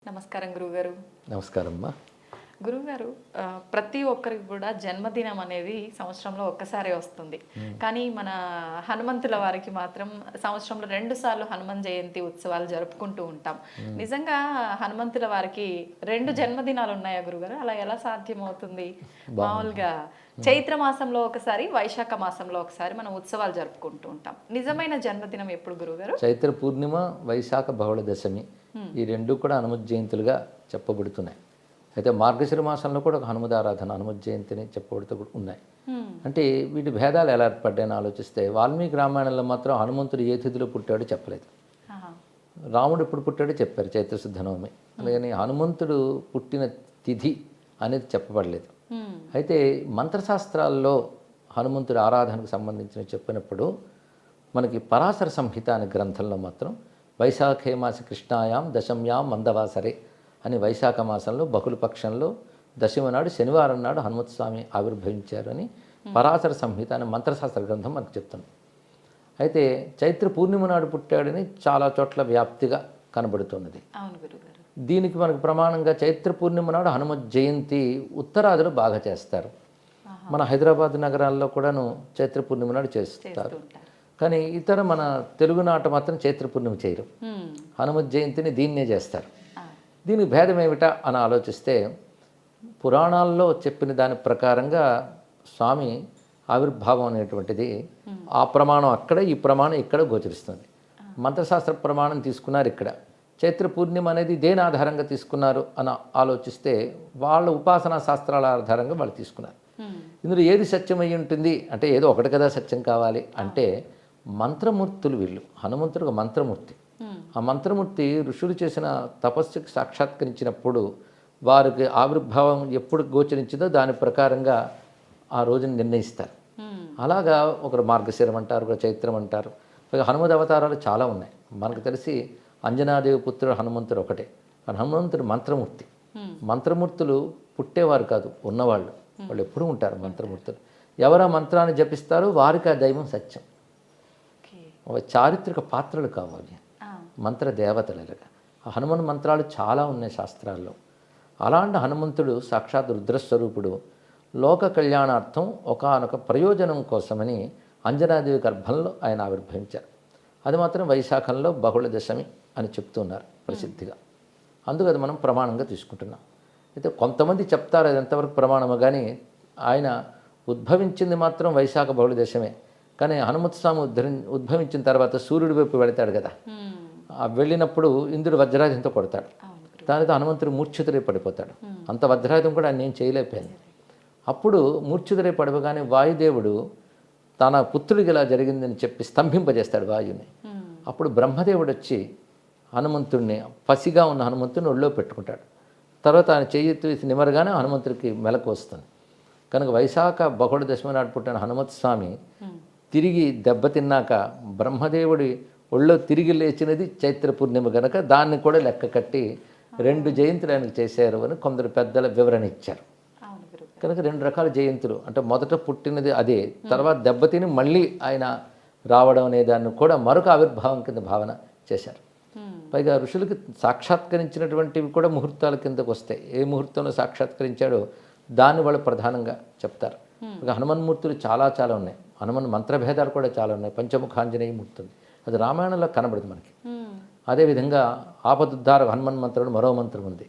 నమస్కారం గురుగారు. నమస్కారం అమ్మా. గురుగారు, ప్రతి ఒక్కరికి కూడా జన్మదినం అనేది సంవత్సరంలో ఒక్కసారే వస్తుంది. కానీ మన హనుమంతుల వారికి మాత్రం సంవత్సరంలో 2 సార్లు హనుమాన్ జయంతి ఉత్సవాలు జరుపుకుంటూ ఉంటాం. నిజంగా హనుమంతుల వారికి 2 జన్మదినాలు ఉన్నాయా గురుగారు? అలా ఎలా సాధ్యమవుతుంది? మామూలుగా చైత్ర మాసంలో ఒకసారి, వైశాఖ మాసంలో ఒకసారి మనం ఉత్సవాలు జరుపుకుంటూ ఉంటాం. నిజమైన జన్మదినం ఎప్పుడు గురుగారు? చైత్ర పూర్ణిమ, వైశాఖ బహుళ దశమి ఈ రెండు కూడా హనుమత్ జయంతులుగా చెప్పబడుతున్నాయి. అయితే మార్గశిర మాసంలో కూడా ఒక హనుమదారాధన, హనుమత్ జయంతిని చెప్పబడుతూ కూడా ఉన్నాయి. అంటే వీటి భేదాలు ఎలా ఏర్పడ్డాయని ఆలోచిస్తే వాల్మీకి రామాయణంలో మాత్రం హనుమంతుడు ఏ తిథిలో పుట్టాడో చెప్పలేదు. రాముడు ఎప్పుడు పుట్టాడో చెప్పారు, చైత్రశుద్ధ నవమి. అలాగని హనుమంతుడు పుట్టిన తిథి అనేది చెప్పబడలేదు. అయితే మంత్రశాస్త్రాల్లో హనుమంతుడి ఆరాధనకు సంబంధించిన చెప్పినప్పుడు మనకి పరాశర సంహిత అనే గ్రంథంలో మాత్రం వైశాఖే మాస కృష్ణాయాం దశమ్యాం మందవాసరే అని వైశాఖ మాసంలో బహుళ పక్షంలో దశమి నాడు శనివారం నాడు హనుమత్ స్వామి ఆవిర్భవించారు అని పరాశర సంహిత అనే మంత్రశాస్త్ర గ్రంథం మనకు చెప్తుంది. అయితే చైత్ర పూర్ణిమ నాడు పుట్టాడని చాలా చోట్ల వ్యాప్తిగా కనబడుతున్నది. దీనికి మనకు ప్రమాణంగా చైత్ర పూర్ణిమ నాడు హనుమత్ జయంతి ఉత్తరాదిలో బాగా చేస్తారు. మన హైదరాబాద్ నగరాల్లో కూడాను చైత్ర పూర్ణిమ నాడు చేస్తారు. కానీ ఇతర మన తెలుగునాట మాత్రం చైత్ర పూర్ణిమ చేయరు. హనుమత్ జయంతిని దీన్నే చేస్తారు. దీనికి భేదం ఏమిటా అని ఆలోచిస్తే పురాణాల్లో చెప్పిన దాని ప్రకారంగా స్వామి ఆవిర్భావం అనేటువంటిది ఆ ప్రమాణం అక్కడ, ఈ ప్రమాణం ఇక్కడ గోచరిస్తుంది. మంత్రశాస్త్ర ప్రమాణం తీసుకున్నారు ఇక్కడ. చైత్ర పూర్ణిమ అనేది దేని ఆధారంగా తీసుకున్నారు అని ఆలోచిస్తే వాళ్ళ ఉపాసనా శాస్త్రాల ఆధారంగా వాళ్ళు తీసుకున్నారు. ఇందులో ఏది సత్యమై ఉంటుంది అంటే ఏదో ఒకటి కదా సత్యం కావాలి అంటే మంత్రమూర్తులు వీళ్ళు. హనుమంతుడు ఒక మంత్రమూర్తి. ఆ మంత్రమూర్తి ఋషులు చేసిన తపస్సుకి సాక్షాత్కరించినప్పుడు వారికి ఆవిర్భావం ఎప్పుడు గోచరించిందో దాని ప్రకారంగా ఆ రోజుని నిర్ణయిస్తారు. అలాగా ఒకరు మార్గశిరం అంటారు, ఒకరు చైత్రం అంటారు. హనుమద్ అవతారాలు చాలా ఉన్నాయి. మనకు తెలిసి అంజనాదేవి పుత్రుడు హనుమంతుడు ఒకటే. కానీ హనుమంతుడు మంత్రమూర్తి. మంత్రమూర్తులు పుట్టేవారు కాదు, ఉన్నవాళ్ళు. వాళ్ళు ఎప్పుడూ ఉంటారు మంత్రమూర్తులు. ఎవరు ఆ మంత్రాన్ని జపిస్తారో వారికి ఆ దైవం సత్యం. ఒక చారిత్రక పాత్రలు కావాలి, మంత్ర దేవతలుగా. ఆ హనుమన్ మంత్రాలు చాలా ఉన్నాయి శాస్త్రాల్లో. అలాంటి హనుమంతుడు సాక్షాత్ రుద్రస్వరూపుడు. లోక కళ్యాణార్థం ఒకానొక ప్రయోజనం కోసమని అంజనాదేవి గర్భంలో ఆయన ఆవిర్భవించారు. అది మాత్రం వైశాఖంలో బహుళ దశమి అని చెప్తున్నారు ప్రసిద్ధిగా. అందుకు అది మనం ప్రమాణంగా తీసుకుంటున్నాం. అయితే కొంతమంది చెప్తారు అది ఎంతవరకు ప్రమాణమో, కానీ ఆయన ఉద్భవించింది మాత్రం వైశాఖ బహుళ దశమే. కానీ హనుమత్ స్వామి ఉద్భవించిన తర్వాత సూర్యుడి వైపు వెళతాడు కదా, వెళ్ళినప్పుడు ఇంద్రుడు వజ్రాయుధంతో కొడతాడు. దానితో హనుమంతుడు మూర్ఛితుడై పడిపోతాడు. అంత వజ్రాయుధం కూడా ఆయన ఏం చేయలేకపోయింది. అప్పుడు మూర్ఛితుడై పడిపోగానే వాయుదేవుడు తన పుత్రుడికి ఇలా జరిగిందని చెప్పి స్తంభింపజేస్తాడు వాయుని. అప్పుడు బ్రహ్మదేవుడు వచ్చి హనుమంతుడిని, పసిగా ఉన్న హనుమంతుడిని ఒళ్ళో పెట్టుకుంటాడు. తర్వాత ఆయన చెయ్యి తీసి నిమరగానే హనుమంతుడికి మెలకు వస్తుంది. కనుక వైశాఖ బహుళ దశమి నాడు పుట్టిన హనుమత్ స్వామి తిరిగి దెబ్బతిన్నాక బ్రహ్మదేవుడి ఒళ్ళో తిరిగి లేచినది చైత్ర పూర్ణిమ కనుక దాన్ని కూడా లెక్క కట్టి 2 జయంతులు ఆయనకు చేశారు అని కొందరు పెద్దల వివరణ ఇచ్చారు. కనుక 2 రకాల జయంతులు అంటే మొదట పుట్టినది అదే, తర్వాత దెబ్బతిని మళ్ళీ ఆయన రావడం అనే దాన్ని కూడా మరొక ఆవిర్భావం కింద భావన చేశారు. పైగా ఋషులకి సాక్షాత్కరించినటువంటివి కూడా ముహూర్తాల కిందకు వస్తాయి. ఏ ముహూర్తంలో సాక్షాత్కరించాడో దాన్ని వాళ్ళు ప్రధానంగా చెప్తారు. ఇక హనుమన్మూర్తులు చాలా చాలా ఉన్నాయి. హనుమన్ మంత్రభేదాలు కూడా చాలా ఉన్నాయి. పంచముఖాంజనేయ మూర్తి ఉంది, అది రామాయణంలో కనబడుతుంది మనకి. అదేవిధంగా ఆపదుద్ధార హనుమన్ మంత్రం మరో మంత్రం ఉంది.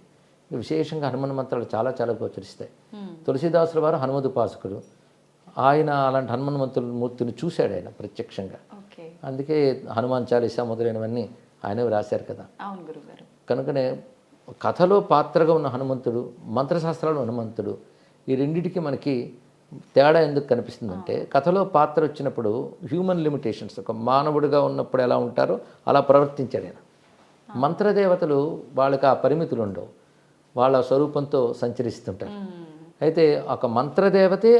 విశేషంగా హనుమన్ మంత్రాలు చాలా చాలా గోచరిస్తాయి. తులసీదాసుల వారు హనుమదుపాసకుడు. ఆయన అలాంటి హనుమన్ మూర్తిని చూశాడు ఆయన ప్రత్యక్షంగా. అందుకే హనుమాన్ చాలీసా మొదలైనవన్నీ ఆయన రాశారు కదా. కనుకనే కథలో పాత్రగా ఉన్న హనుమంతుడు, మంత్రశాస్త్రాలు హనుమంతుడు, ఈ రెండింటికి మనకి తేడా ఎందుకు కనిపిస్తుందంటే కథలో పాత్ర వచ్చినప్పుడు హ్యూమన్ లిమిటేషన్స్, ఒక మానవుడిగా ఉన్నప్పుడు ఎలా ఉంటారో అలా ప్రవర్తించాడు ఆయన. మంత్రదేవతలు వాళ్ళకి ఆ పరిమితులు ఉండవు, వాళ్ళ స్వరూపంతో సంచరిస్తుంటారు. అయితే ఒక మంత్రదేవతే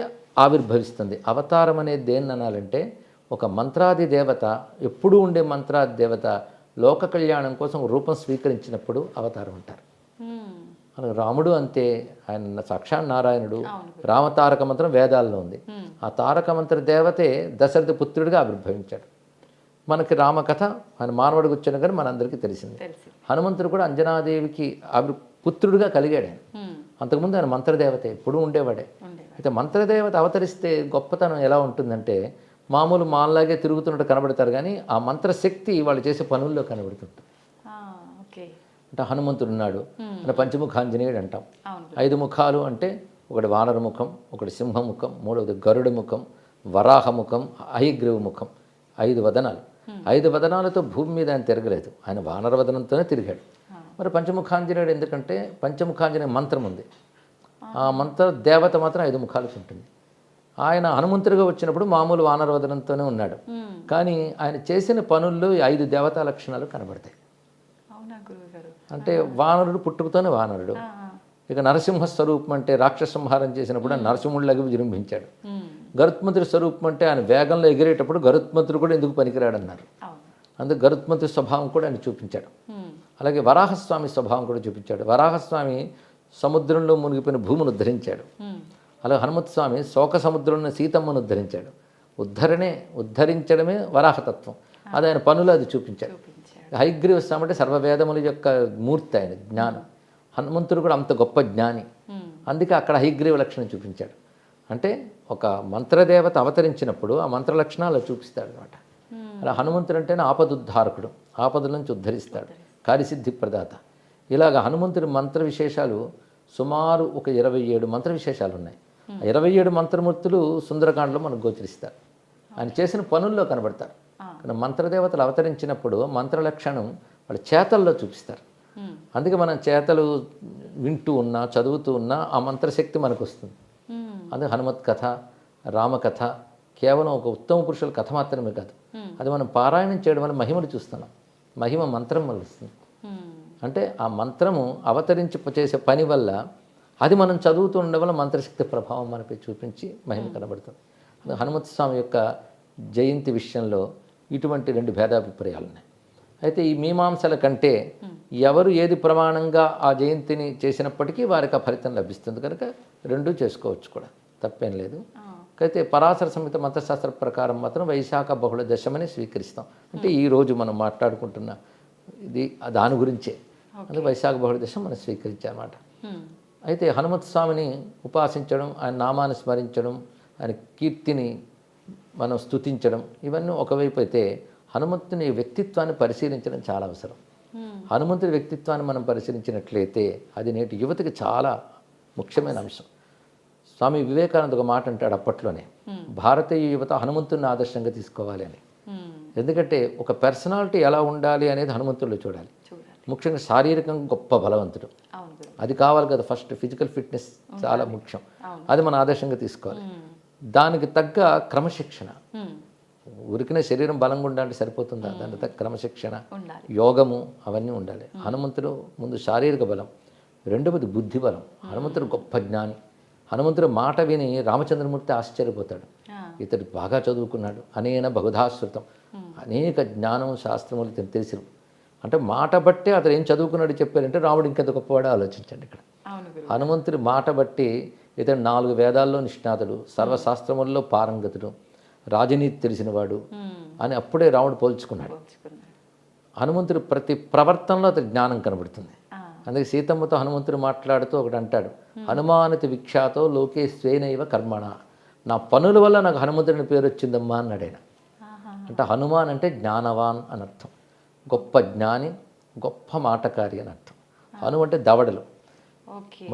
ఆవిర్భవిస్తుంది. అవతారం అనేది దేన్ని అనాలంటే ఒక మంత్రాది దేవత, ఎప్పుడూ ఉండే మంత్రాది దేవత లోక కళ్యాణం కోసం రూపం స్వీకరించినప్పుడు అవతారం అంటారు. రాముడు అంతే, ఆయన సాక్షాత్ నారాయణుడు. రామతారక మంత్రం వేదాల్లో ఉంది. ఆ తారక మంత్ర దేవతే దశరథ పుత్రుడిగా ఆవిర్భవించాడు. మనకి రామకథ ఆయన మానవుడికి వచ్చిన కానీ మనందరికీ తెలిసింది. తెలిసి హనుమంతుడు కూడా అంజనాదేవికి పుత్రుడిగా కలిగాడు ఆయన. అంతకుముందు ఆయన మంత్రదేవత ఎప్పుడూ ఉండేవాడే. అయితే మంత్రదేవత అవతరిస్తే గొప్పతనం ఎలా ఉంటుందంటే మామూలు మాల్లాగే తిరుగుతున్నట్టు కనబడతారు, కానీ ఆ మంత్రశక్తి వాళ్ళు చేసే పనుల్లో కనబడుతుంటుంది. ఓకే. అంటే హనుమంతుడు ఉన్నాడు అంటే పంచముఖాంజనేయుడు అంటాం. అవును. 5 ముఖాలు అంటే ఒకటి వానర ముఖం, ఒకటి సింహముఖం, మూడవది గరుడ ముఖం, వరాహముఖం, హయగ్రీవ ముఖం. 5 వదనాలు. 5 వదనాలతో భూమి మీద ఆయన తిరగలేదు, ఆయన వానర వదనంతోనే తిరిగాడు. మరి పంచముఖాంజనేయుడు ఎందుకంటే పంచముఖాంజనేయ మంత్రం ఉంది, ఆ మంత్ర దేవత మాత్రం 5 ముఖాలతో ఉంటుంది. ఆయన హనుమంతుడిగా వచ్చినప్పుడు మామూలు వానర వదనంతోనే ఉన్నాడు, కానీ ఆయన చేసిన పనుల్లో ఈ 5 దేవతా లక్షణాలు కనబడతాయి. అవునా గురువుగారు? అంటే వానరుడు పుట్టుకతోనే వానరుడు. ఇక నరసింహ స్వరూపం అంటే రాక్షస సంహారం చేసినప్పుడు ఆయన నరసింహుడిలాగా విజృంభించాడు. గరుత్మంతుడి స్వరూపం అంటే ఆయన వేగంలో ఎగిరేటప్పుడు గరుత్మంతుడు కూడా ఎందుకు పనికిరాడన్నారు. అందుకు గరుత్మంతుడి స్వభావం కూడా ఆయన చూపించాడు. అలాగే వరాహస్వామి స్వభావం కూడా చూపించాడు. వరాహస్వామి సముద్రంలో మునిగిపోయిన భూమిని ఉద్ధరించాడు. అలాగే హనుమత్స్వామి శోక సముద్రంలో సీతమ్మను ఉద్ధరించాడు. ఉద్ధరించడమే వరాహతత్వం. అది ఆయన పనులు అది చూపించాడు. హయగ్రీవ స్వామి అంటే సర్వవేదముల యొక్క మూర్తి, ఆయన జ్ఞానం. హనుమంతుడు కూడా అంత గొప్ప జ్ఞాని, అందుకే అక్కడ హయగ్రీవ లక్షణం చూపించాడు. అంటే ఒక మంత్రదేవత అవతరించినప్పుడు ఆ మంత్ర లక్షణాలు చూపిస్తాడు అనమాట. అలా హనుమంతుడు అంటేనే ఆపదుద్ధారకుడు, ఆపదల నుంచి ఉద్ధరిస్తాడు, కార్యసిద్ధి ప్రదాత. ఇలాగ హనుమంతుడి మంత్ర విశేషాలు సుమారు ఒక 27 మంత్ర విశేషాలు ఉన్నాయి. 27 మంత్రమూర్తులు సుందరకాండలో మనకు గోచరిస్తారు, ఆయన చేసిన పనుల్లో కనబడతారు. కానీ మంత్రదేవతలు అవతరించినప్పుడు మంత్ర లక్షణం వాళ్ళ చేతల్లో చూపిస్తారు. అందుకే మనం చేతలు వింటూ ఉన్నా చదువుతూ ఉన్నా ఆ మంత్రశక్తి మనకు వస్తుంది. అందుకే హనుమత్ కథ, రామకథ కేవలం ఒక ఉత్తమ పురుషుల కథ మాత్రమే కాదు, అది మనం పారాయణం చేయడం వల్ల మహిమను చూస్తున్నాం. మహిమ మంత్రం వల్ల వస్తుంది. అంటే ఆ మంత్రము అవతరించి చేసే పని వల్ల అది మనం చదువుతూ ఉండడం వల్ల మంత్రశక్తి ప్రభావం మనపై చూపించి మహిమ కనబడుతుంది. హనుమత్ స్వామి యొక్క జయంతి విషయంలో ఇటువంటి 2 భేదాభిప్రాయాలు ఉన్నాయి. అయితే ఈ మీమాంసల కంటే ఎవరు ఏది ప్రమాణంగా ఆ జయంతిని చేసినప్పటికీ వారికి ఆ ఫలితం లభిస్తుంది కనుక 2 చేసుకోవచ్చు కూడా, తప్పేం లేదు. అయితే పరాశర సంహిత మంత్రశాస్త్ర ప్రకారం మాత్రం వైశాఖ బహుళ దశమని స్వీకరిస్తాం. అంటే ఈరోజు మనం మాట్లాడుకుంటున్న ఇది దాని గురించే, అందుకే వైశాఖ బహుళ దశం మనం స్వీకరించామన్నమాట. అయితే హనుమత్ స్వామిని ఉపాసించడం, ఆయన నామాన్ని స్మరించడం, ఆయన కీర్తిని మనం స్తుతించడం, ఇవన్నీ ఒకవైపు అయితే హనుమంతుని వ్యక్తిత్వాన్ని పరిశీలించడం చాలా అవసరం. హనుమంతుడి వ్యక్తిత్వాన్ని మనం పరిశీలించినట్లయితే అది నేటి యువతకి చాలా ముఖ్యమైన అంశం. స్వామి వివేకానంద ఒక మాట అంటాడు అప్పట్లోనే, భారతీయ యువత హనుమంతుడిని ఆదర్శంగా తీసుకోవాలి అని. ఎందుకంటే ఒక పర్సనాలిటీ ఎలా ఉండాలి అనేది హనుమంతుడిలో చూడాలి. ముఖ్యంగా శారీరకంగా గొప్ప బలవంతుడు, అది కావాలి కదా. ఫస్ట్ ఫిజికల్ ఫిట్నెస్ చాలా ముఖ్యం, అది మన ఆదర్శంగా తీసుకోవాలి. దానికి తగ్గ క్రమశిక్షణ, ఉరికిన శరీరం బలంగా ఉండాలంటే సరిపోతుందా, దానికి తగ్గ క్రమశిక్షణ, యోగము అవన్నీ ఉండాలి. హనుమంతుడు ముందు శారీరక బలం, రెండవది బుద్ధి బలం. హనుమంతుడు గొప్ప జ్ఞాని. హనుమంతుడు మాట విని రామచంద్రమూర్తి ఆశ్చర్యపోతాడు, ఇతడు బాగా చదువుకున్నాడు, అనేన బహుధాశ్రుతం, అనేక జ్ఞానం శాస్త్రములు తెలిసి. అంటే మాట బట్టే అతను ఏం చదువుకున్నాడు చెప్పారంటే రాముడు ఇంకెంత గొప్పవాడో ఆలోచించండి. ఇక్కడ హనుమంతుడి మాట బట్టి ఇతడు 4 వేదాల్లో నిష్ణాతుడు, సర్వశాస్త్రముల్లో పారంగతుడు, రాజనీతి తెలిసినవాడు అని అప్పుడే రాముడు పోల్చుకున్నాడు. హనుమంతుడు ప్రతి ప్రవర్తనలో అతని జ్ఞానం కనబడుతుంది. అందుకే సీతమ్మతో హనుమంతుడు మాట్లాడుతూ ఒకటి అంటాడు, హనుమానతి విఖ్యాతో లోకే స్వేనైవ కర్మణ, నా పనుల వల్ల నాకు హనుమంతుడిని పేరు వచ్చిందమ్మా అన్నాడు ఆయన. అంటే హనుమాన్ అంటే జ్ఞానవాన్ అని అర్థం, గొప్ప జ్ఞాని, గొప్ప మాటకారి అని అర్థం. హను అంటే దవడలు,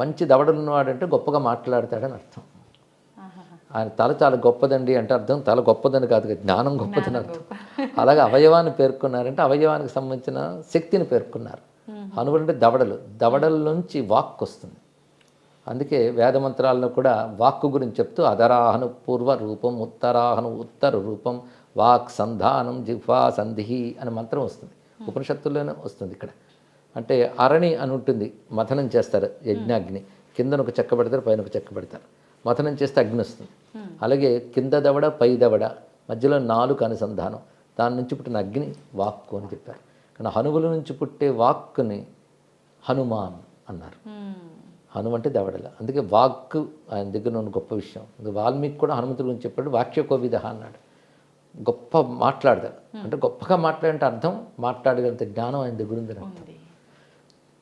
మంచి దవడలు ఉన్నవాడంటే గొప్పగా మాట్లాడతాడని అర్థం. ఆయన తల చాలా గొప్పదండి అంటే అర్థం తల గొప్పదని కాదు, జ్ఞానం గొప్పదని అర్థం. అలాగే అవయవాన్ని పేర్కొన్నారంటే అవయవానికి సంబంధించిన శక్తిని పేర్కొన్నారు. హనువులు అంటే దవడలు, దవడల నుంచి వాక్ వస్తుంది. అందుకే వేదమంత్రాల్లో కూడా వాక్కు గురించి చెప్తూ అధరాహను పూర్వ రూపం, ఉత్తరాహను ఉత్తర రూపం, వాక్ సంధానం జిహ్వా సంధి అనే మంత్రం వస్తుంది, ఉపనిషత్తుల్లోనే వస్తుంది. ఇక్కడ అంటే అరణి అని ఉంటుంది, మథనం చేస్తారు యజ్ఞాగ్ని, కిందన ఒక చెక్క పెడతారు, పైన ఒక చెక్క పెడతారు, మథనం చేస్తే అగ్ని వస్తుంది. అలాగే కింద దవడ పై దవడ మధ్యలో 4 అనుసంధానం, దాని నుంచి పుట్టిన అగ్ని వాక్కు అని చెప్పారు. కానీ హనువుల నుంచి పుట్టే వాక్కుని హనుమాన్ అన్నారు. హను అంటే దవడల, అందుకే వాక్కు ఆయన దగ్గర ఉన్న గొప్ప విషయం. వాల్మీకి కూడా హనుమంతుడి గురించి చెప్పాడు, వాక్యకోవిద అన్నాడు. గొప్ప మాట్లాడతాడు. అంటే గొప్పగా మాట్లాడంటే అర్థం మాట్లాడగలిగినంత జ్ఞానం ఆయన దగ్గర ఉందని అర్థం. ఉంది.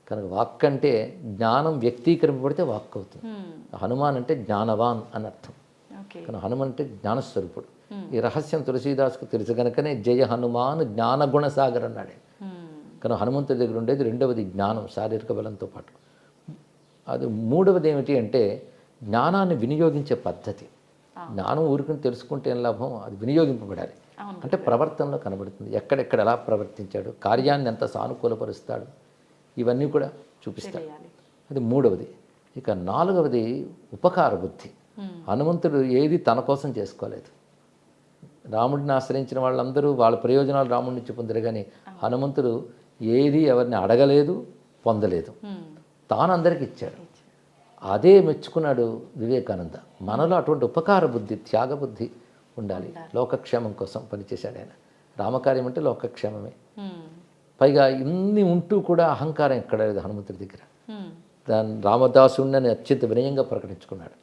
కనుక వాక్ అంటే జ్ఞానం వ్యక్తీకరింపబడితే వాక్ అవుతుంది. హనుమాన్ అంటే జ్ఞానవాన్ అని అర్థం. ఓకే. కానీ హనుమాన్ అంటే జ్ఞానస్వరూపుడు. ఈ రహస్యం తులసీదాస్కు తెలుసు కనుకనే జయ హనుమాన్ జ్ఞానగుణ సాగర్ అన్నాడు. కానీ హనుమంతుడి దగ్గర ఉండేది రెండవది జ్ఞానం, శారీరక బలంతో పాటు. అది మూడవది ఏమిటి అంటే జ్ఞానాన్ని వినియోగించే పద్ధతి. జ్ఞానం ఊరికి తెలుసుకుంటే ఏం లాభం, అది వినియోగింపబడాలి. అంటే ప్రవర్తనలో కనబడుతుంది. ఎక్కడెక్కడ ఎలా ప్రవర్తించాడు, కార్యాన్ని ఎంత సానుకూలపరుస్తాడు, ఇవన్నీ కూడా చూపిస్తాడు. అది మూడవది. ఇక నాలుగవది ఉపకార బుద్ధి. హనుమంతుడు ఏది తన కోసం చేసుకోలేదు. రాముడిని ఆశ్రయించిన వాళ్ళందరూ వాళ్ళ ప్రయోజనాలు రాముడి నుంచి పొందారు, కానీ హనుమంతుడు ఏది ఎవరిని అడగలేదు, పొందలేదు. తాను అందరికి ఇచ్చాడు. అదే మెచ్చుకున్నాడు వివేకానంద. మనలో అటువంటి ఉపకార బుద్ధి, త్యాగ బుద్ధి ఉండాలి. లోకక్షేమం కోసం పనిచేశాడు ఆయన. రామకార్యం అంటే లోకక్షేమమే. పైగా ఇన్ని ఉంటూ కూడా అహంకారం ఎక్కడ లేదు హనుమంతుడి దగ్గర. దాన్ని రామదాసుడిని అత్యంత వినయంగా ప్రకటించుకున్నాడు.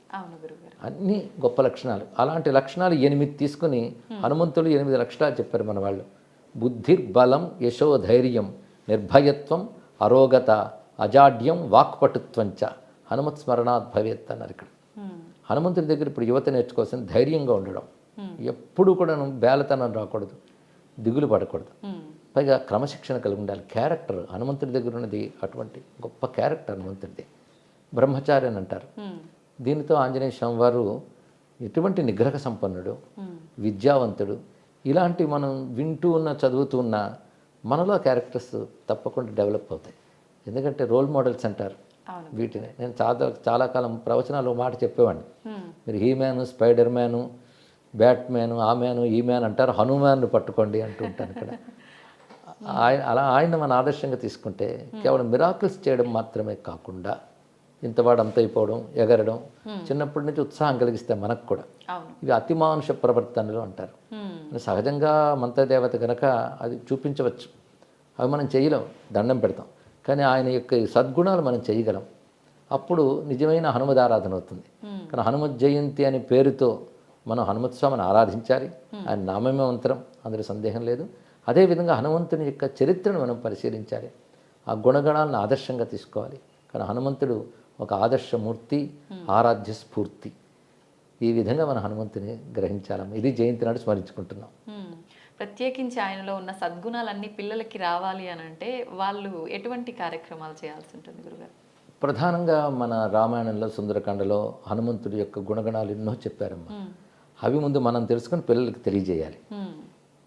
అన్ని గొప్ప లక్షణాలు. అలాంటి లక్షణాలు 8 తీసుకుని హనుమంతుడు 8 లక్షణాలు చెప్పారు మన వాళ్ళు. బుద్ధిర్బలం, యశోధైర్యం, నిర్భయత్వం, అరోగత, అజాడ్యం, వాక్పటుత్వంచ హనుమత్ స్మరణాత్ భవేత్ అన్నారు ఇక్కడ. హనుమంతుడి దగ్గర ఇప్పుడు యువత నేర్చుకోవాల్సిన ధైర్యంగా ఉండడం. ఎప్పుడు కూడా బేలతనం రాకూడదు, దిగులు పడకూడదు. పైగా క్రమశిక్షణ కలిగి ఉండాలి. క్యారెక్టర్ హనుమంతుడి దగ్గర ఉన్నది అటువంటి గొప్ప క్యారెక్టర్ హనుమంతుడిది. బ్రహ్మచారి అని అంటారు. దీనితో ఆంజనేయ స్వామి వారు ఎటువంటి నిగ్రహ సంపన్నుడు, విద్యావంతుడు, ఇలాంటి మనం వింటూ ఉన్న చదువుతూ ఉన్న మనలో క్యారెక్టర్స్ తప్పకుండా డెవలప్ అవుతాయి. ఎందుకంటే రోల్ మోడల్స్ అంటారు వీటిని. నేను చాలా కాలం ప్రవచనాలు మాట చెప్పేవాడిని. మీరు he man, spider man, bat man, ఆ మ్యాను, ఈ మ్యాన్ అంటారు, హనుమాన్ను పట్టుకోండి అంటూ ఉంటాను ఇక్కడ. ఆయన మన ఆదర్శంగా తీసుకుంటే కేవలం మిరాకిల్స్ చేయడం మాత్రమే కాకుండా ఇంతవాడు అంత అయిపోవడం, ఎగరడం, చిన్నప్పటి నుంచి ఉత్సాహం కలిగిస్తే మనకు కూడా. ఇవి అతిమానుష ప్రవర్తనలు అంటారు. సహజంగా మంత్రదేవత కనుక అది చూపించవచ్చు, అవి మనం చేయలేం, దండం పెడతాం. కానీ ఆయన యొక్క సద్గుణాలు మనం చేయగలం. అప్పుడు నిజమైన హనుమదారాధన అవుతుంది. కానీ హనుమత్ జయంతి అనే పేరుతో మనం హనుమత్ స్వామిని ఆరాధించాలి. ఆయన నామమే మంత్రం, అందులో సందేహం లేదు. అదేవిధంగా హనుమంతుని యొక్క చరిత్రను మనం పరిశీలించాలి. ఆ గుణగణాలను ఆదర్శంగా తీసుకోవాలి. కానీ హనుమంతుడు ఒక ఆదర్శమూర్తి, ఆరాధ్య స్ఫూర్తి. ఈ విధంగా మన హనుమంతుని గ్రహించాలమ్మ. ఇది జయంతి నాడు స్మరించుకుంటున్నాం. ప్రత్యేకించి ఆయనలో ఉన్న సద్గుణాలన్నీ పిల్లలకి రావాలి అని అంటే వాళ్ళు ఎటువంటి కార్యక్రమాలు చేయాల్సి ఉంటుంది గురుగారు? ప్రధానంగా మన రామాయణంలో, సుందరకాండలో హనుమంతుడి యొక్క గుణగణాలు ఎన్నో చెప్పారమ్మా. అవి ముందు మనం తెలుసుకొని పిల్లలకి తెలియజేయాలి.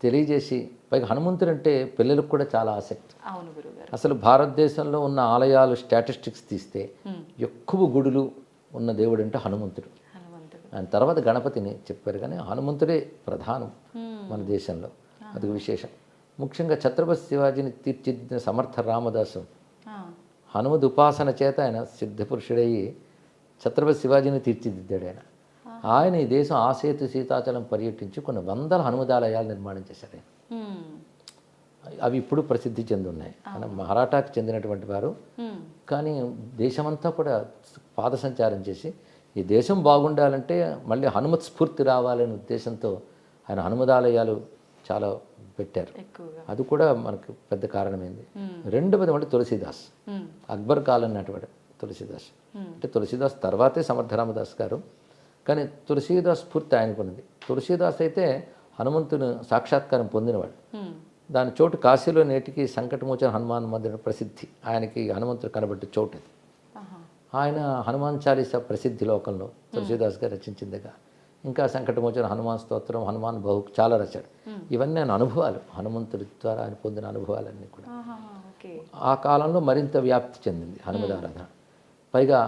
తెలియజేసి పైగా హనుమంతుడు అంటే పిల్లలకు కూడా చాలా ఆసక్తి. అవును గురుగారు. అసలు భారతదేశంలో ఉన్న ఆలయాలు స్టాటిస్టిక్స్ తీస్తే ఎక్కువ గుడులు ఉన్న దేవుడు అంటే హనుమంతుడు. ఆయన తర్వాత గణపతిని చెప్పారు, కానీ హనుమంతుడే ప్రధానం మన దేశంలో. అది విశేషం. ముఖ్యంగా ఛత్రపతి శివాజీని తీర్చిదిద్దిన సమర్థ రామదాసు హనుమద్ ఉపాసన చేత ఆయన సిద్ధపురుషుడయ్యి ఛత్రపతి శివాజీని తీర్చిదిద్దాడు. ఆయన ఈ దేశం ఆసేతు సీతాచలం పర్యటించి కొన్ని వందల హనుమదాలయాలు నిర్మాణం చేశారు. అవి ఇప్పుడు ప్రసిద్ధి చెంది ఉన్నాయి. ఆయన మహారాఠాకి చెందినటువంటి వారు, కానీ దేశమంతా కూడా పాదసంచారం చేసి ఈ దేశం బాగుండాలంటే మళ్ళీ హనుమత్ స్ఫూర్తి రావాలనే ఉద్దేశంతో ఆయన హనుమదాలయాలు చాలా పెట్టారు. అది కూడా మనకు పెద్ద కారణమైంది. రెండవది మళ్ళీ తులసీదాస్, అక్బర్ కాలం నాటివాడు తులసీదాస్. అంటే తులసీదాస్ తర్వాతే సమర్థ రామదాస్ గారు, కానీ తులసీదాస్ స్ఫూర్తి ఆయనకున్నది. తులసీదాస్ అయితే హనుమంతుని సాక్షాత్కారం పొందినవాడు. దాని చోటు కాశీలో నేటికి సంకటమోచన హనుమాన్ మందిరం ప్రసిద్ధి. ఆయనకి హనుమంతుడు కనబడ్డ చోటు అది. ఆయన హనుమాన్ చాలీసా ప్రసిద్ధి లోకంలో తులసీదాస్ గారు రచించిందిగా. ఇంకా సంకటమోచన హనుమాన్ స్తోత్రం, హనుమాన్ బహు చాలా రచాడు. ఇవన్నీ ఆయన అనుభవాలు, హనుమంతుడి ద్వారా ఆయన పొందిన అనుభవాలన్నీ కూడా. ఆ కాలంలో మరింత వ్యాప్తి చెందింది హనుమదారాధన. పైగా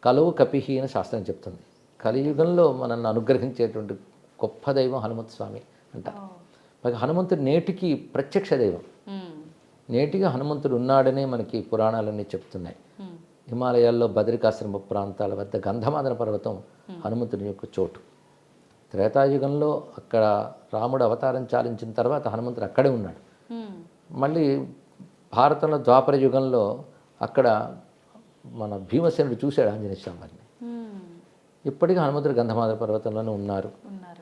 కలువు కపిహి అని శాస్త్రం చెప్తుంది. కలియుగంలో మనల్ని అనుగ్రహించేటువంటి గొప్ప దైవం హనుమంతు స్వామి అంటారు. పైగా హనుమంతుడు నేటికి ప్రత్యక్ష దైవం. నేటిగా హనుమంతుడు ఉన్నాడనే మనకి పురాణాలన్నీ చెప్తున్నాయి. హిమాలయాల్లో బదరికాశ్రమ ప్రాంతాల వద్ద గంధమాదన పర్వతం హనుమంతుని యొక్క చోటు. త్రేతాయుగంలో అక్కడ రాముడు అవతారం చాలించిన తర్వాత హనుమంతుడు అక్కడే ఉన్నాడు. మళ్ళీ భారతంలో ద్వాపర యుగంలో అక్కడ మన భీమసేనుడు చూశాడు ఆంజనేయ స్వామి వారిని. ఇప్పటికీ హనుమంతుడు గంధమాదన పర్వతంలోనే ఉన్నారు.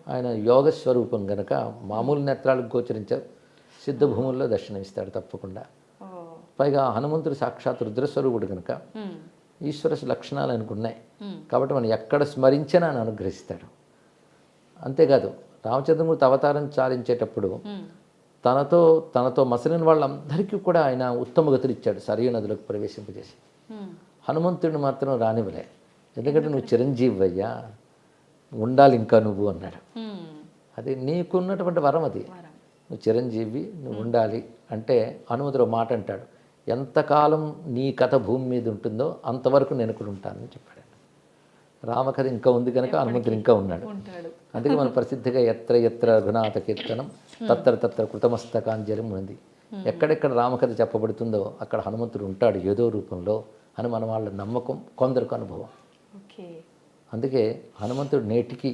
ఆయన యోగ స్వరూపం గనక మామూలు నేత్రాలకు గోచరించారు, సిద్ధ భూముల్లో దర్శనమిస్తాడు తప్పకుండా. ఓ. పైగా హనుమంతుడు సాక్షాత్ రుద్రస్వరూపుడు కనుక ఉమ్, ఈశ్వర లక్షణాలు అనుకున్నాయి ఉమ్, కాబట్టి మనం ఎక్కడ స్మరించినా ఆయన అనుగ్రహిస్తాడు. అంతేకాదు రామచంద్రమూర్తి అవతారం చాలించేటప్పుడు ఉమ్, తనతో మసలిన వాళ్ళందరికీ కూడా ఆయన ఉత్తమ గతులు ఇచ్చాడు, సరియు నదులకు ప్రవేశింపజేసి. ఉమ్. హనుమంతుడిని మాత్రం రానివ్వలే, ఎందుకంటే నువ్వు చిరంజీవి అయ్యా, ఉండాలి ఇంకా నువ్వు అన్నాడు. ఉమ్. అది నీకున్నటువంటి వరం అది, వరం. నువ్వు చిరంజీవి, నువ్వు ఉండాలి అంటే హనుమంతుడు ఒక మాట అంటాడు, ఎంతకాలం నీ కథ భూమి మీద ఉంటుందో అంతవరకు నేను ఇక్కడ ఉంటానని చెప్పాడు. రామకథ ఇంకా ఉంది కనుక హనుమంతుడు ఇంకా ఉన్నాడు. ఉంటాడు. అందుకే మన ప్రసిద్ధిగా ఎత్ర ఎత్ర రఘునాథ కీర్తనం తత్ర తత్ర కృతమస్తకాంజలి ఉంది. ఎక్కడెక్కడ రామకథ చెప్పబడుతుందో అక్కడ హనుమంతుడు ఉంటాడు ఏదో రూపంలో అని మన వాళ్ళ నమ్మకం, కొందరికి అనుభవం. ఓకే. అందుకే హనుమంతుడు నేటికి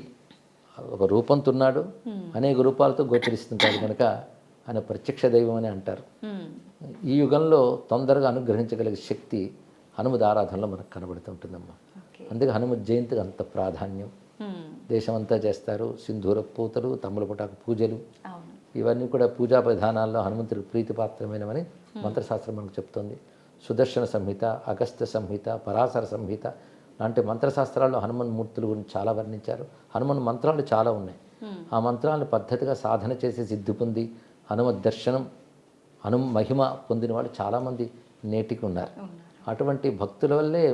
ఒక రూపంతో ఉన్నాడు, అనేక రూపాలతో గోచరిస్తుంటాడు కనుక ఆయన ప్రత్యక్ష దైవం అని అంటారు. ఉమ్, ఈ యుగంలో తొందరగా అనుగ్రహించగలిగే శక్తి హనుమద్ ఆరాధనలో మనకు కనబడుతుంటుందమ్మా. ఓకే. అందుకే హనుమద్ జయంతికి అంత ప్రాధాన్యం. ఉమ్, దేశమంతా చేస్తారు, సింధూర పూతలు, తమ్ములపుటాకు పూజలు, అవును. ఇవన్నీ కూడా పూజా విధానాల్లో హనుమంతుడికి ప్రీతిపాత్రమైనవని మంత్రశాస్త్రం మనకు చెప్తోంది. సుదర్శన సంహిత, అగస్త్య సంహిత, పరాశర సంహిత లాంటి మంత్రశాస్త్రాల్లో హనుమన్ మూర్తుల గురించి చాలా వర్ణించారు. హనుమన్ మంత్రాలు చాలా ఉన్నాయి. ఆ మంత్రాలను పద్ధతిగా సాధన చేసి సిద్ధి పొంది హనుమద్ దర్శనం, మహిమ పొందిన వాళ్ళు చాలామంది నేటికి ఉన్నారు. అటువంటి భక్తుల వల్లే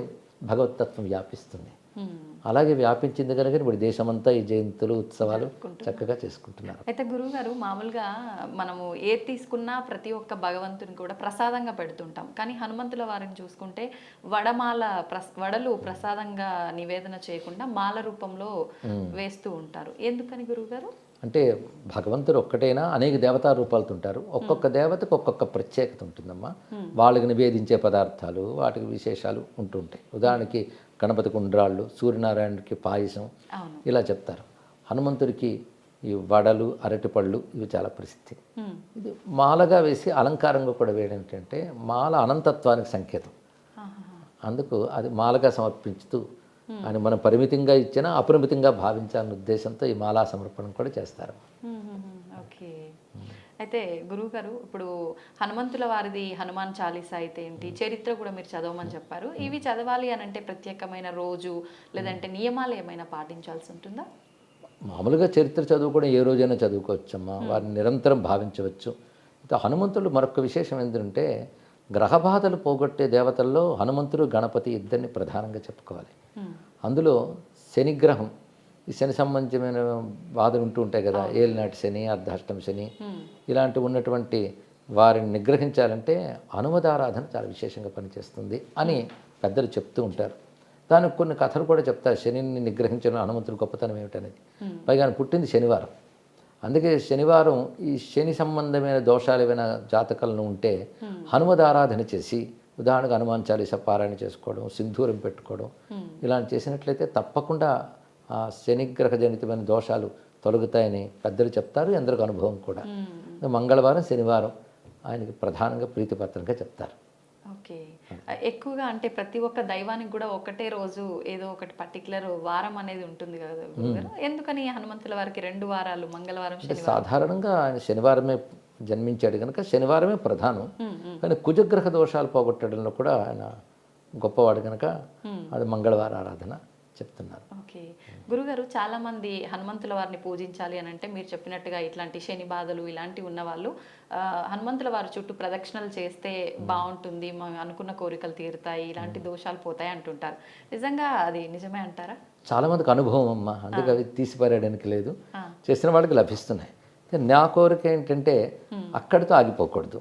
భగవతత్వం వ్యాపిస్తుంది. ఉమ్. అలాగే వ్యాపించింది కనుక ఇప్పుడు దేశమంతా ఈ జయంతులు, ఉత్సవాలు చక్కగా చేసుకుంటున్నారు. అయితే గురువుగారు, మామూలుగా మనము ఏది తీసుకున్నా ప్రతి ఒక్క భగవంతుని కూడా ప్రసాదంగా పెడుతుంటాం. కానీ హనుమంతుల వారిని చూసుకుంటే వడలు ప్రసాదంగా నివేదన చేయకుండా మాల రూపంలో వేస్తూ ఉంటారు. ఎందుకని గురువుగారు? అంటే భగవంతుడు ఒక్కటైనా అనేక దేవతా రూపాలతో ఉంటారు. ఒక్కొక్క దేవతకు ఒక్కొక్క ప్రత్యేకత ఉంటుందమ్మా. వాళ్ళకి నివేదించే పదార్థాలు, వాటికి విశేషాలు ఉంటుంటాయి. ఉదాహరణకి గణపతికి ఉండ్రాళ్ళు, సూర్యనారాయణకి పాయసం, అవును. ఇలా చెప్తారు. హనుమంతుడికి ఈ వడలు, అరటిపళ్ళు ఇవి చాలా ప్రసిద్ధి. ఉమ్, ఇది మాలగా వేసి అలంకారంగా కూడా వేయడం ఏంటంటే మాల అనంతత్వానికి సంకేతం. ఆహాహా. అందుకు అది మాలగా సమర్పించుతూ అని మనం పరిమితంగా ఇచ్చినా అపరిమితంగా భావించాలనే ఉద్దేశంతో ఈ మాలా సమర్పణం కూడా చేస్తారు. ఓకే. అయితే గురువుగారు, ఇప్పుడు హనుమంతుల వారిది హనుమాన్ చాలీసా అయితే ఏంటి, చరిత్ర కూడా మీరు చదవమని చెప్పారు. ఇవి చదవాలి అని అంటే ప్రత్యేకమైన రోజు లేదంటే నియమాలు ఏమైనా పాటించాల్సి ఉంటుందా? మామూలుగా చరిత్ర చదువుకోవడం ఏ రోజైనా చదువుకోవచ్చమ్మా, వారిని నిరంతరం భావించవచ్చు. అయితే హనుమంతుడు మరొక విశేషం ఏంటంటే గ్రహబాధలు పోగొట్టే దేవతల్లో హనుమంతుడు, గణపతి ఇద్దరిని ప్రధానంగా చెప్పుకోవాలి. అందులో శనిగ్రహం, ఈ శని సంబంధమైన బాధలు ఉంటూ ఉంటాయి కదా, ఏలినాటి శని, అర్ధాష్టమ శని, ఇలాంటివి ఉన్నటువంటి వారిని నిగ్రహించాలంటే హనుమదారాధన చాలా విశేషంగా పనిచేస్తుంది అని పెద్దలు చెప్తూ ఉంటారు. దానికి కొన్ని కథలు కూడా చెప్తారు, శనిని నిగ్రహించడం హనుమంతుడి గొప్పతనం ఏమిటనేది. పైగా ఆయన పుట్టింది శనివారం. అందుకే శనివారం ఈ శని సంబంధమైన దోషాలు ఏమైనా జాతకాలను ఉంటే హనుమదారాధన చేసి, ఉదాహరణకు హనుమాన్ చాలీసా పారాయణ చేసుకోవడం, సింధూరం పెట్టుకోవడం, ఇలాంటి చేసినట్లయితే తప్పకుండా ఆ శనిగ్రహ జనితమైన దోషాలు తొలగుతాయని పెద్దలు చెప్తారు. ఎందరికి అనుభవం కూడా. మంగళవారం, శనివారం ఆయనకి ప్రధానంగా ప్రీతిపాత్రంగా చెప్తారు. ఓకే. ఎక్కువగా అంటే ప్రతి ఒక్క దైవానికి కూడా ఒకటే రోజు ఏదో ఒకటి పర్టికులర్ వారం అనేది ఉంటుంది కదా గురుగారు, ఎందుకని హనుమంతుల వారికి 2 వారాలు, మంగళవారం, శనివారం? సాధారణంగా ఆయన శనివారమే జన్మించాడు కనుక శనివారమే ప్రధానం. కానీ కుజగ్రహ దోషాలు పోగొట్టడంలో కూడా ఆయన గొప్పవాడు కనుక అది మంగళవారం ఆరాధన చెప్తున్నారు. ఓకే. గురుగారు, చాలా మంది హనుమంతుల వారిని పూజించాలి అని అంటే మీరు చెప్పినట్టుగా ఇట్లాంటి శని బాధలు ఇలాంటివి ఉన్నవాళ్ళు హనుమంతుల వారి చుట్టూ ప్రదక్షిణలు చేస్తే బాగుంటుంది, మనం అనుకున్న కోరికలు తీరుతాయి, ఇలాంటి దోషాలు పోతాయి అంటుంటారు. నిజంగా అది నిజమే అంటారా? చాలామందికి అనుభవం అమ్మ, అందుకే అవి తీసిపారేయడానికి లేదు, చేసిన వాళ్ళకి లభిస్తున్నాయి. నా కోరిక ఏంటంటే అక్కడితో ఆగిపోకూడదు.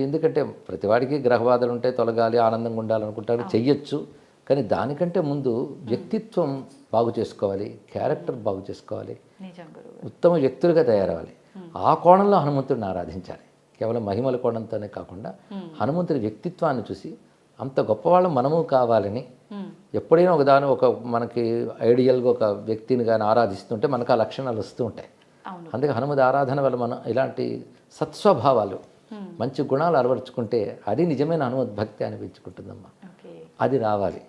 ఎందుకంటే ప్రతివాడికి గ్రహబాధలు ఉంటే తొలగాలి, ఆనందంగా ఉండాలనుకుంటారు, చెయ్యొచ్చు. కానీ దానికంటే ముందు వ్యక్తిత్వం బాగు చేసుకోవాలి, క్యారెక్టర్ బాగు చేసుకోవాలి, ఉత్తమ వ్యక్తులుగా తయారవ్వాలి. ఆ కోణంలో హనుమంతుడిని ఆరాధించాలి. కేవలం మహిమల కోణంతోనే కాకుండా హనుమంతుడి వ్యక్తిత్వాన్ని చూసి అంత గొప్పవాళ్ళం మనము కావాలని, ఎప్పుడైనా ఒక మనకి ఐడియల్గా ఒక వ్యక్తిని కానీ ఆరాధిస్తుంటే మనకు ఆ లక్షణాలు వస్తూ ఉంటాయి. అందుకే హనుమద్ ఆరాధన వల్ల మనం ఇలాంటి సత్స్వభావాలు, మంచి గుణాలు అలవరుచుకుంటే అది నిజమైన హనుమద్ భక్తి అనిపించుకుంటుందమ్మా. అది రావాలి.